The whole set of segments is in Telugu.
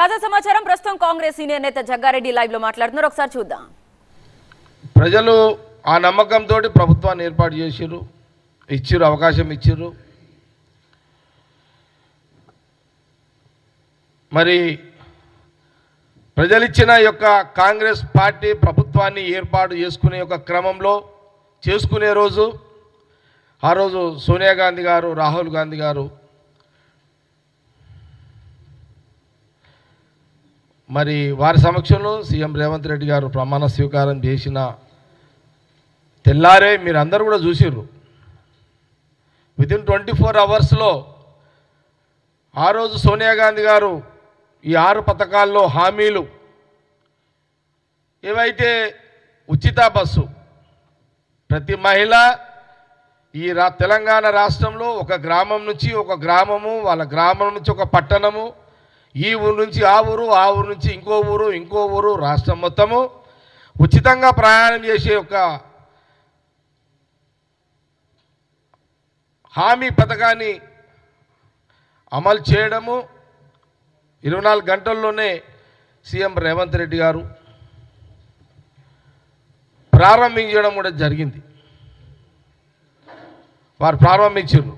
తాజా సమాచారం ప్రస్తుతం కాంగ్రెస్ సీనియర్ నేత జగ్గారెడ్డి లైవ్ లో మాట్లాడుతున్నారు. ఒకసారి చూద్దాం. ప్రజలు ఆ నమ్మకంతో ప్రభుత్వాన్ని ఏర్పాటు చేసిర్రు, ఇచ్చిర్రు, అవకాశం ఇచ్చిర్రు. మరి ప్రజలిచ్చిన యొక్క కాంగ్రెస్ పార్టీ ప్రభుత్వాన్ని ఏర్పాటు చేసుకునే యొక్క క్రమంలో చేసుకునే రోజు ఆ రోజు సోనియా గాంధీ గారు, రాహుల్ గాంధీ గారు మరి వారి సమక్షంలో సీఎం రేవంత్ రెడ్డి గారు ప్రమాణ స్వీకారం చేసిన తెల్లారే మీరు అందరూ కూడా చూసిర్రు. వితిన్ 24 అవర్స్లో ఆ రోజు సోనియా గాంధీ గారు ఈ 6 పథకాల్లో హామీలు ఏవైతే ఉచిత బస్సు ప్రతి మహిళ ఈ తెలంగాణ రాష్ట్రంలో ఒక గ్రామం నుంచి ఒక గ్రామము, వాళ్ళ గ్రామం నుంచి ఒక పట్టణము, ఈ ఊరు నుంచి ఆ ఊరు, ఆ ఊరు నుంచి ఇంకో ఊరు, ఇంకో ఊరు, రాష్ట్రం మొత్తము ఉచితంగా ప్రయాణం చేసే ఒక హామీ పథకాన్ని అమలు చేయడము 24 గంటల్లోనే సీఎం రేవంత్ రెడ్డి గారు ప్రారంభించడం కూడా జరిగింది. వారు ప్రారంభించారు.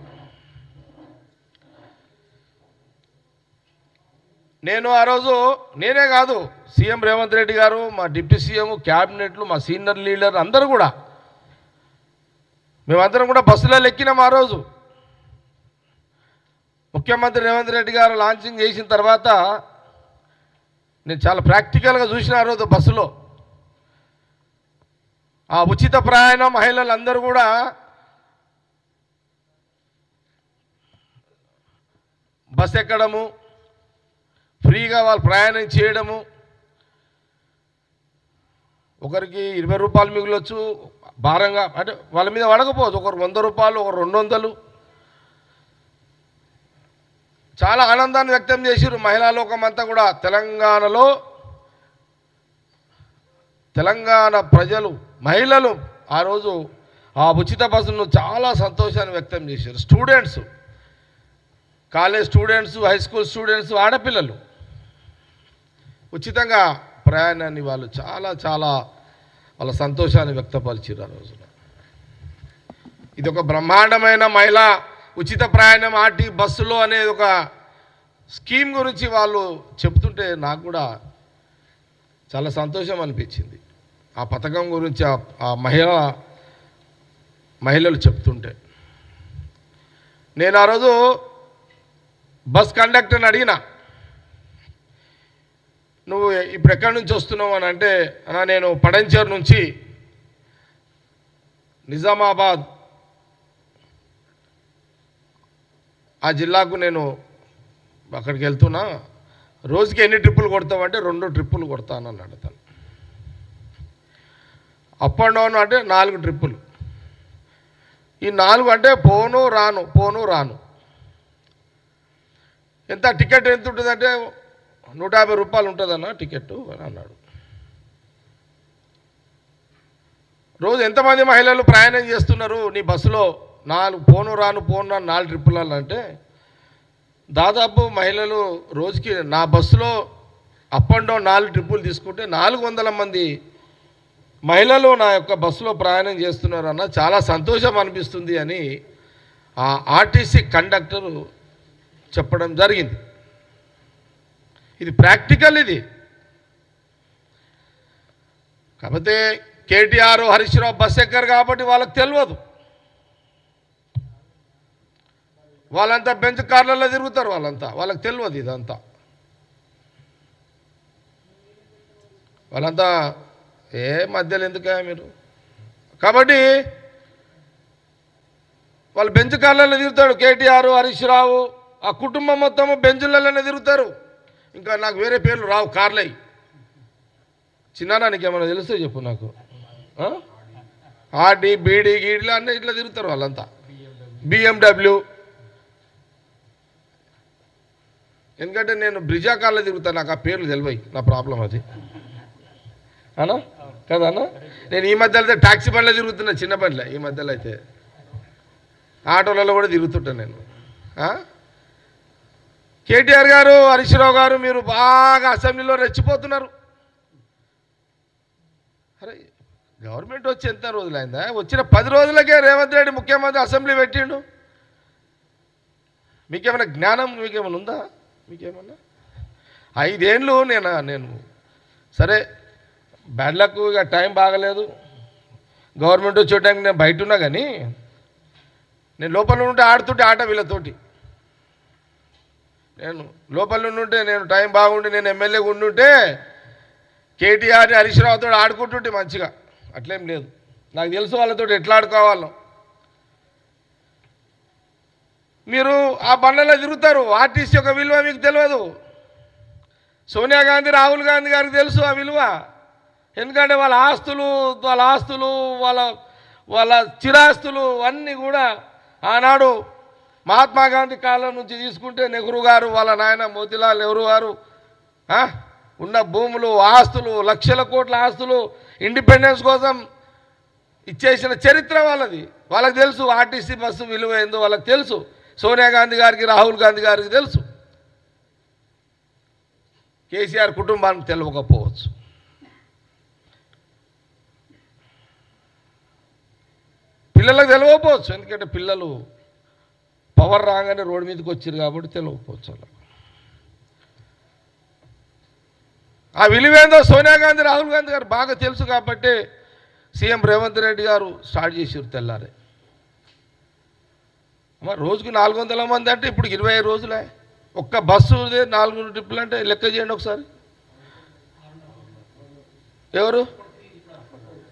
నేను ఆ రోజు నేనే కాదు, సీఎం రేవంత్ రెడ్డి గారు, మా డిప్యూటీ సీఎం, క్యాబినెట్లు, మా సీనియర్ లీడర్ అందరూ కూడా మేమందరం కూడా బస్సులలో ఎక్కినాం. ఆ రోజు ముఖ్యమంత్రి రేవంత్ రెడ్డి గారు లాంచింగ్ చేసిన తర్వాత నేను చాలా ప్రాక్టికల్గా చూసిన ఆ రోజు బస్సులో ఆ ఉచిత ప్రయాణం మహిళలందరూ కూడా బస్ ఎక్కడము, ఫ్రీగా వాళ్ళు ప్రయాణం చేయడము, ఒకరికి 20 రూపాయలు మిగిలొచ్చు భారంగా, అంటే వాళ్ళ మీద పడకపోవచ్చు, ఒకరు 100 రూపాయలు, ఒకరు 200. చాలా ఆనందాన్ని వ్యక్తం చేసిరు మహిళా లోకమంతా కూడా. తెలంగాణలో తెలంగాణ ప్రజలు, మహిళలు ఆ రోజు ఆ ఉచిత బస్సును చాలా సంతోషాన్ని వ్యక్తం చేశారు. Students, college students, high school students, ఆడపిల్లలు ఉచితంగా ప్రయాణాన్ని వాళ్ళు చాలా చాలా వాళ్ళ సంతోషాన్ని వ్యక్తపరిచారు ఆ రోజున. ఇది ఒక బ్రహ్మాండమైన మహిళా ఉచిత ప్రయాణం ఆర్టీ బస్సులో అనేది ఒక స్కీమ్ గురించి వాళ్ళు చెప్తుంటే నాకు కూడా చాలా సంతోషం అనిపించింది. ఆ పథకం గురించి ఆ మహిళలు చెప్తుంటే నేను ఆ రోజు బస్ కండక్టర్ని అడిగిన, నువ్వు ఇప్పుడు ఎక్కడి నుంచి వస్తున్నావు అని అంటే, నేను పడంచేరు నుంచి నిజామాబాద్ ఆ జిల్లాకు నేను అక్కడికి వెళ్తున్నా, రోజుకి ఎన్ని ట్రిప్పులు కొడతావంటే 2 ట్రిప్పులు కొడతానన్నాడు తను. అప్ అండ్ డౌన్ అంటే 4 ట్రిప్పులు. ఈ 4 అంటే పోను రాను. ఎంత టికెట్ ఎంత ఉంటుందంటే 150 రూపాయలు ఉంటుందన్న టికెట్ అని అన్నాడు. రోజు ఎంతమంది మహిళలు ప్రయాణం చేస్తున్నారు నీ బస్సులో? 4 పోను రాను 4 ట్రిప్పులు అంటే దాదాపు మహిళలు రోజుకి నా బస్సులో అప్ అండ్ డౌన్ 4 ట్రిప్పులు తీసుకుంటే 400 మంది మహిళలు నా యొక్క బస్సులో ప్రయాణం చేస్తున్నారన్న చాలా సంతోషం అనిపిస్తుంది అని ఆ ఆర్టీసీ కండక్టరు చెప్పడం జరిగింది. ఇది ప్రాక్టికల్. ఇది కాకపోతే కేటీఆర్, హరీష్ రావు బస్ ఎక్కరు కాబట్టి వాళ్ళకి తెలియదు. వాళ్ళంతా బెంచ్ కార్లలో తిరుగుతారు, వాళ్ళకి తెలియదు ఇదంతా. వాళ్ళంతా ఏ మధ్యలో ఎందుకా మీరు? కాబట్టి వాళ్ళు బెంచ్ కార్లలో తిరుగుతాడు కేటీఆర్, హరీష్ రావు, ఆ కుటుంబం మొత్తము బెంచులలోనే తిరుగుతారు. ఇంకా నాకు వేరే పేర్లు రావు, కార్లై. చిన్న నీకేమైనా తెలుస్తే చెప్పు నాకు. ఆర్డీ, బీడీ, గీడీలు అన్నీ ఇట్లా తిరుగుతారు వాళ్ళంతా. BMW, ఎందుకంటే నేను బ్రిజా కార్లో తిరుగుతాను, నాకు ఆ పేర్లు తెలివై, నా ప్రాబ్లం అది అన్నా కదా అన్న. నేను ఈ మధ్యలో అయితే ట్యాక్సీ బండ్లో తిరుగుతున్నా, చిన్న బండ్లే. ఈ మధ్యలో అయితే ఆటోలలో కూడా తిరుగుతుంటాను నేను. కేటీఆర్ గారు, హరీష్ రావు గారు మీరు బాగా అసెంబ్లీలో రెచ్చిపోతున్నారు. అరే గవర్నమెంట్ వచ్చి ఎంత రోజులైందా? వచ్చిన 10 రోజులకే రేవంత్ రెడ్డి ముఖ్యమంత్రి అసెంబ్లీ పెట్టిండు. మీకేమైనా జ్ఞానం మీకేమైనా ఉందా? మీకేమన్నా 5 ఏళ్ళు నేను సరే బ్యాడ్ లక్, ఇక టైం బాగలేదు, గవర్నమెంట్ వచ్చే టైంకి నేను బయట ఉన్నా, కానీ నేను లోపల ఉంటే ఆడుతుంటే ఆట వీళ్ళతోటి, నేను లోపల ఉంటే నేను టైం బాగుండి నేను ఎమ్మెల్యేగా ఉండుంటే కేటీఆర్ని హరీష్ రావుతో ఆడుకుంటుంటే మంచిగా. అట్లేం లేదు, నాకు తెలుసు వాళ్ళతో ఎట్లా ఆడుకోవాలో. మీరు ఆ బండ్లలో తిరుగుతారు, ఆర్టీసీ యొక్క విలువ మీకు తెలియదు. సోనియా గాంధీ, రాహుల్ గాంధీ గారికి తెలుసు ఆ విలువ. ఎందుకంటే వాళ్ళ ఆస్తులు వాళ్ళ చిరాస్తులు అన్నీ కూడా ఆనాడు మహాత్మా గాంధీ కాలం నుంచి తీసుకుంటే నెహ్రూ గారు, వాళ్ళ నాయన మోతీలాల్ నెహ్రూ గారు ఉన్న భూములు, ఆస్తులు, లక్షల కోట్ల ఆస్తులు ఇండిపెండెన్స్ కోసం ఇచ్చేసిన చరిత్ర వాళ్ళది. వాళ్ళకి తెలుసు ఆర్టీసీ బస్సు విలువ ఏందో వాళ్ళకి తెలుసు. సోనియా గాంధీ గారికి, రాహుల్ గాంధీ గారికి తెలుసు. కేసీఆర్ కుటుంబానికి తెలియకపోవచ్చు. పిల్లలకు తెలియకపోవచ్చు, ఎందుకంటే పిల్లలు పవర్ రాగానే రోడ్డు మీదకి వచ్చారు కాబట్టి తెలియకపోవచ్చు వాళ్ళకు. ఆ విలువేందో సోనియా గాంధీ, రాహుల్ గాంధీ గారు బాగా తెలుసు కాబట్టి సీఎం రేవంత్ రెడ్డి గారు స్టార్ట్ చేసారు తెల్లారే. రోజుకు 400 మంది అంటే ఇప్పుడు 25 రోజులే. ఒక్క బస్సు 4 ట్రిప్పులు అంటే లెక్క చేయండి ఒకసారి. ఎవరు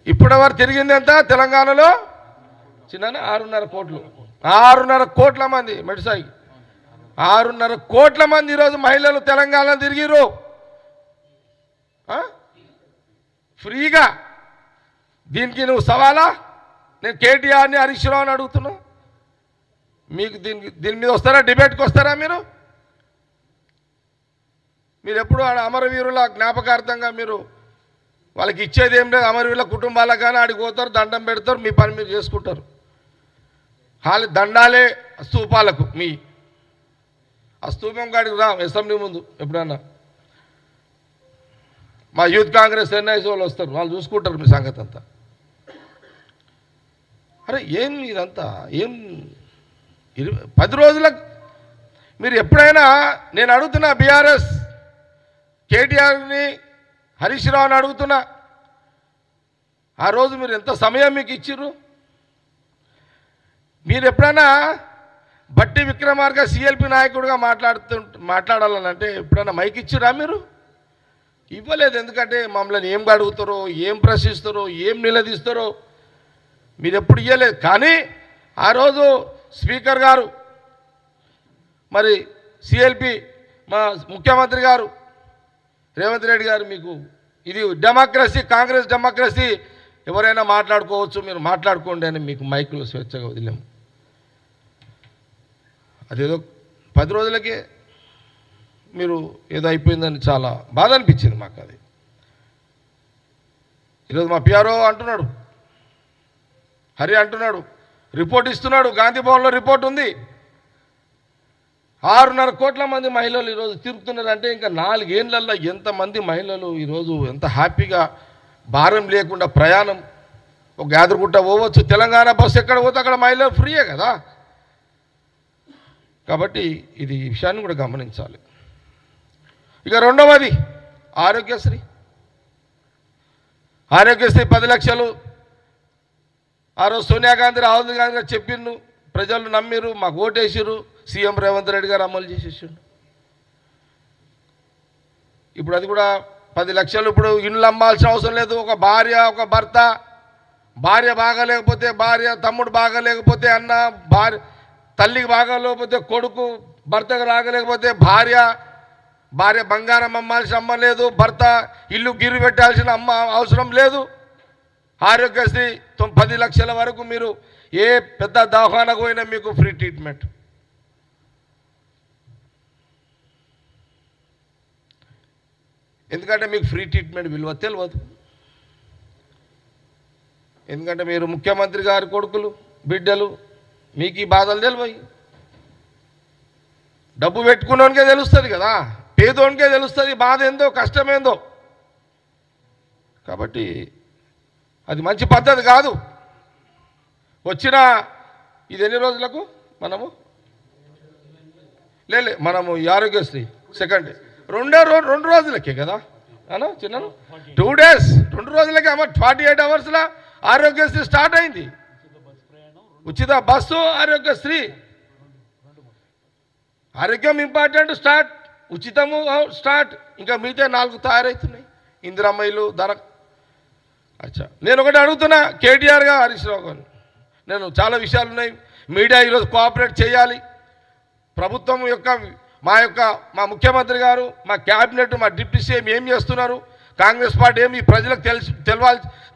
ఇప్పటివరకు తిరిగింది ఎంత తెలంగాణలో? చిన్న 6.5 కోట్లు. 6.5 కోట్ల మంది మెడిసాయి. 6.5 కోట్ల మంది ఈరోజు మహిళలు తెలంగాణ తిరిగిరు ఫ్రీగా. దీనికి నువ్వు సవాలా? నేను కేటీఆర్ని, హరీష్ రావుని అడుగుతున్నా. మీకు దీని మీద వస్తారా? డిబేట్కి వస్తారా? మీరు ఎప్పుడు ఆడ అమరవీరుల జ్ఞాపకార్థంగా మీరు వాళ్ళకి ఇచ్చేది ఏం లేదు. అమరవీరుల కుటుంబాలకు కానీ ఆడికి పోతారు, దండం పెడతారు, మీ పని మీరు చేసుకుంటారు. ఖాళీ దండాలే స్తూపాలకు. ఆ స్తూపం కాడికి రా అసెంబ్లీ ముందు ఎప్పుడన్నా. మా యూత్ కాంగ్రెస్ ఎన్ఐసి వాళ్ళు వస్తారు, వాళ్ళు చూసుకుంటారు మీ సంగతి అంతా. అరే ఏం ఇదంతా ఏం 10 రోజులకు మీరు ఎప్పుడైనా నేను అడుగుతున్నా, బీఆర్ఎస్ కేటీఆర్ని, హరీష్ రావుని అడుగుతున్నా, ఆ రోజు మీరు ఎంత సమయం మీకు ఇచ్చిర్రు? మీరు ఎప్పుడైనా బట్టి విక్రమార్క సిఎల్పి నాయకుడిగా మాట్లాడాలనంటే ఎప్పుడైనా మైక్ ఇచ్చిరా? మీరు ఇవ్వలేదు. ఎందుకంటే మమ్మల్ని ఏం అడుగుతారో, ఏం ప్రశ్నిస్తారో, ఏం నిలదీస్తారో మీరు ఎప్పుడు ఇవ్వలేదు. కానీ ఆ రోజు స్పీకర్ గారు, మరి సిఎల్పి మా ముఖ్యమంత్రి గారు రేవంత్ రెడ్డి గారు, మీకు ఇది డెమోక్రసీ, కాంగ్రెస్ డెమోక్రసీ, ఎవరైనా మాట్లాడుకోవచ్చు, మీరు మాట్లాడుకోండి అని మీకు మైకులు స్వేచ్ఛగా వదిలేము. అదేదో 10 రోజులకే మీరు ఏదో అయిపోయిందని చాలా బాధ అనిపించింది మాకు. అది ఈరోజు మా పిఆర్ఓ అంటున్నాడు, హరి అంటున్నాడు, రిపోర్ట్ ఇస్తున్నాడు, గాంధీ భవన్లో రిపోర్ట్ ఉంది. 6.5 కోట్ల మంది మహిళలు ఈరోజు తిరుగుతున్నారంటే ఇంకా 4 ఏళ్ళల్లో ఎంతమంది మహిళలు ఈరోజు ఎంత హ్యాపీగా భారం లేకుండా ప్రయాణం. ఒక యాదగిరిగుట్ట పోవచ్చు, తెలంగాణ బస్సు ఎక్కడ పోతే అక్కడ మహిళలు ఫ్రీయే కదా. కాబట్టి ఇది ఈ విషయాన్ని కూడా గమనించాలి. ఇక రెండవది ఆరోగ్యశ్రీ. 10 లక్షలు ఆ రోజు సోనియా గాంధీ, రాహుల్ గాంధీ గారు చెప్పిండు, ప్రజలు నమ్మిరు, మాకు ఓటేసిరు, సీఎం రేవంత్ రెడ్డి గారు అమలు చేసేసిండు. ఇప్పుడు అది కూడా 10 లక్షలు. ఇప్పుడు ఇండ్లు అమ్మాల్సిన అవసరం లేదు. ఒక భార్య, ఒక భర్త, భార్య బాగాలేకపోతే భార్య, తమ్ముడు బాగాలేకపోతే అన్న, తల్లికి బాగాలేకపోతే కొడుకు, భర్తకు రాగలేకపోతే భార్య బంగారం అమ్మాల్సిన అమ్మ లేదు, భర్త ఇల్లు గిరి పెట్టాల్సిన అమ్మ అవసరం లేదు. ఆరోగ్యశ్రీ 10 లక్షల వరకు మీరు ఏ పెద్ద దవాఖానకు పోయినా మీకు ఫ్రీ ట్రీట్మెంట్. ఎందుకంటే మీకు ఫ్రీ ట్రీట్మెంట్ విలువ తెలియదు. ఎందుకంటే మీరు ముఖ్యమంత్రి గారి కొడుకులు, బిడ్డలు, మీకు ఈ బాధలు తెలియవు. డబ్బు పెట్టుకున్నోనికే తెలుస్తుంది కదా, పేదోనికే తెలుస్తుంది బాధ ఏందో కష్టమేందో. కాబట్టి అది మంచి పద్ధతి కాదు. వచ్చిన ఇది ఎన్ని రోజులకు మనము ఈ ఆరోగ్యశ్రీ సెకండ్ రెండు రోజులకే కదా అన్నా చిన్న 2 days 2 రోజులకే అమ్మ 48 hours ఆరోగ్యశ్రీ స్టార్ట్ అయింది. ఉచిత బస్సు ఆరోగ్యశ్రీ, ఆరోగ్యం ఇంపార్టెంట్ స్టార్ట్, ఉచితము స్టార్ట్, ఇంకా మిగతా 4 తయారవుతున్నాయి ఇందిరమ్మలు ధర. అచ్చా నేను ఒకటి అడుగుతున్నా కేటీఆర్గా హరీష్ రావు గారు, నేను చాలా విషయాలు ఉన్నాయి, మీడియా ఈరోజు కోఆపరేట్ చేయాలి. ప్రభుత్వం మా ముఖ్యమంత్రి గారు, మా క్యాబినెట్, మా డిప్యూటీ సీఎం ఏం చేస్తున్నారు, కాంగ్రెస్ పార్టీ ఏమి ప్రజలకు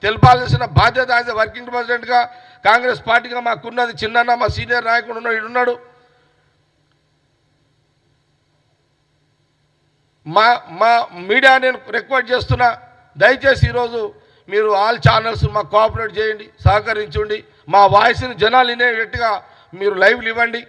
తెలపాల్సిన బాధ్యత యాజ్ ఎ వర్కింగ్ ప్రెసిడెంట్గా కాంగ్రెస్ పార్టీగా మాకున్నది. చిన్న మా సీనియర్ నాయకుడు ఉన్నాడు. మా మీడియా నేను రిక్వెస్ట్ చేస్తున్నా, దయచేసి ఈరోజు మీరు ఆల్ ఛానల్స్ మాకు కోఆపరేట్ చేయండి, సహకరించండి. మా వాయిస్ని జనాలు వినేటట్టుగా మీరు లైవ్లు ఇవ్వండి.